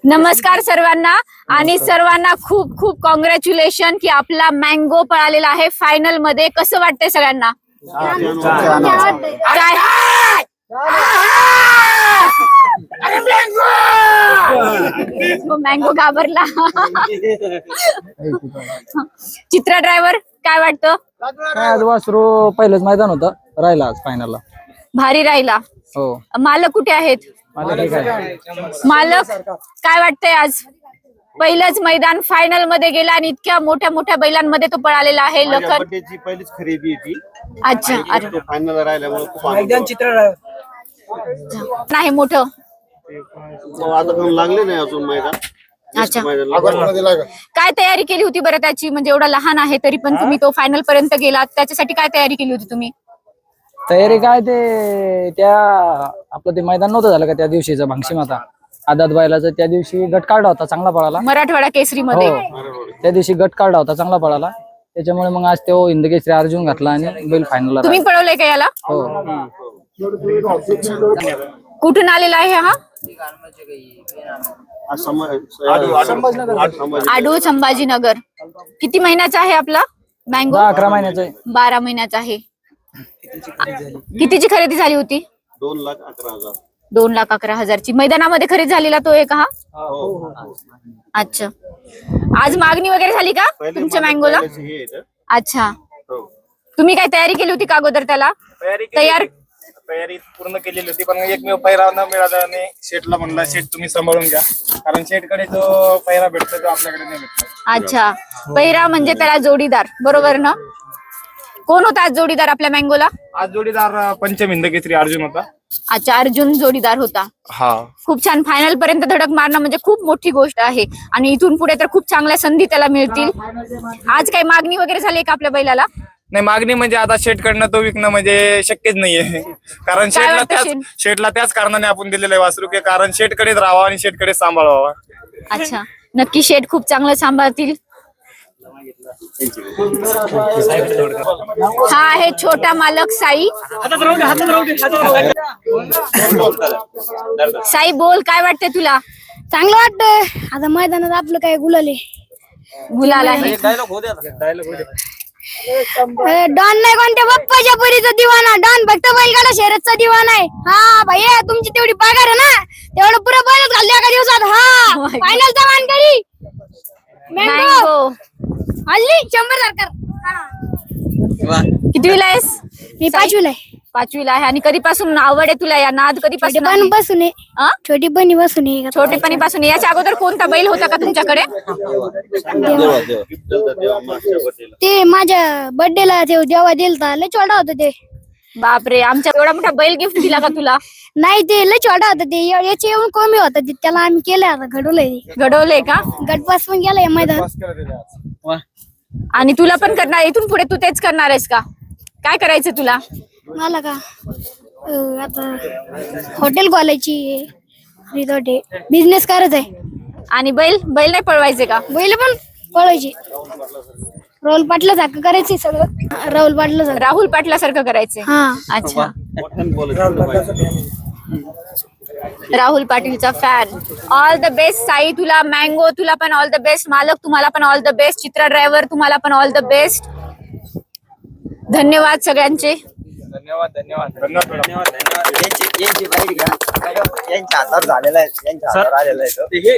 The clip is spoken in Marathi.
नमस्कार सर्वांना आणि सर्वांना खूप खूप कॉंग्रॅच्युलेशन की आपला मँगो पळालेला आहे फायनल मध्ये. कसं वाटतंय सगळ्यांना? काय मँगो घाबरला. चित्रा ड्रायव्हर काय वाटतं? आज वासरू पहिलंच मैदान होतं, राहिला आज फायनलला. भारी राहिला. हो, मालक कुठे आहेत? मला ठीक आहे. मालक काय वाटतंय? आज पहिलंच मैदान फायनल मध्ये गेला आणि इतक्या मोठ्या मोठ्या बैलांमध्ये तो पळालेला आहे. लखन बड्डेची पहिलीच खरेदी होती. अच्छा, अरे फायनल राहिल्यामुळे खूप आनंद नाही मोठं. आता पण लागले नाही अजून मैदान. अच्छा, मैदान काय तयारी केली होती बरं त्याची? म्हणजे एवढा लहान आहे तरी पण तुम्ही तो फायनल पर्यंत गेलात, त्याच्यासाठी काय तयारी केली होती तुम्ही? तयारी काय ते त्या आपलं ते मैदान नव्हतं झालं का त्या दिवशीचं भांगशी माता आदात बैलाचं, त्या दिवशी गट काढला होता, चांगला पळाला. मराठवाडा केसरी मध्ये हो, त्या दिवशी गट काढला होता, चांगला पळाला. त्याच्यामुळे मग आज तो हिंदकेसरी अर्जुन घातला आणि बैल फायनलला. तुम्ही पळवलंय का याला? हो, कुठून आलेला आहे हा? आडू संभाजीनगर. किती महिन्याचा आहे आपला मँगो? 11 महिन्याचं आहे. 12 महिन्याचा आहे. कितीची खरेदी झाली होती? 2,11,000. 2,11,000ची मैदानामध्ये खरेदी झालेला तो एक हा. अच्छा, आज मागणी वगैरे झाली का तुमच्या मँगोला? अच्छा, तुम्ही काय तयारी केली होती का अगोदर त्याला? तयारी पूर्ण केलेली होती, पण एकमेव पैरा न मिळाला आणि शेठला म्हणला, शेठ तुम्ही सांभाळून घ्या, कारण शेठकडे जो पैरा भेटतो तो आपल्याकडे नाही भेटतो. अच्छा, पहिरा म्हणजे त्याला जोडीदार, बरोबर ना? कोण होता आज जोडीदार आपल्या मँगोला? आज जोडीदार पंचम हिंदकेसरी अर्जुन होता. अच्छा, अर्जुन जोडीदार होता. हा, खूप छान. फायनल पर्यंत धडक मारणं म्हणजे खूप मोठी गोष्ट आहे आणि इथून पुढे तर खूप चांगल्या संधी त्याला मिळतील. आज काही मागणी वगैरे झाली का आपल्या बैलाला? नाही, मागणी म्हणजे आता शेठकडनं तो विकणं म्हणजे शक्यच नाहीये, कारण शेठला त्याच कारणाने आपण दिलेलं आहे वासरू, की कारण शेठकडेच राहावा आणि शेठकडे सांभाळावा. अच्छा, नक्की शेठ खूप चांगलं सांभाळतील. हा आहे छोटा मालक साई. साई बोल, काय वाटतंय तुला? चांगलं वाटतंय. आता मैदानात आपलं काय गुलाले गुलाल आहे. डॉन नाही कोणत्या बाप्पाच्या परीचा दिवाना, डॉन फक्त बैलगाडा शर्यतचा दिवाना आहे. हा भैया, तुमची तेवढी पगार आहे ना, तेवढं पुरं बैलच घालले एका दिवसात. हा, फायनलचा मानकरी मँगो. हल्ली 100 सरकार. कितवीला आहेस? मी 5वीला आहे. 5वीला आहे. आणि कधीपासून आवड आहे तुला या नाद? कधीपासून आहे? छोटी बसून आहे. हा? छोटी बनी बसून आहे. छोटेपणीपासून. याच्या अगोदर कोणता बैल होता का तुमच्याकडे? ते माझ्या बर्थडेला ते जेव्हा दिलता, लय छोटा होता ते. बापरे, आमच्या एवढा मोठा बैल गिफ्ट दिला का तुला? नाही, ते लय छोटा होता ते, याचे येऊन कमी होता ते, त्याला आम्ही केलं, आता घडवलंय. घडवलंय का? गटपास पण गेलाय मैदान. आणि तुला पण करणार? इथून पुढे तू तेच करणार आहेस का? काय करायचं तुला? मला का आता हॉटेल खोलायची, रिसॉर्ट आहे, बिझनेस करायचा आहे. आणि बैल नाही पळवायचे का? बैल पण पळायची. राहुल पाटला सारखं करायची सगळं. राहुल पाटला सारखं करायचंय. हा. अच्छा, राहुल पाटीलचा fan. All the best Sai, तुला मँगो, तुला पण ऑल द बेस्ट. मालक, तुम्हाला पण all the best. Chitra driver, तुम्हाला पण ऑल द बेस्ट. धन्यवाद सगळ्यांचे. धन्यवाद. यांची बाईट घ्या, यांच्या हातावर झालेला आहे, यांच्या हातावर आलेला आहे.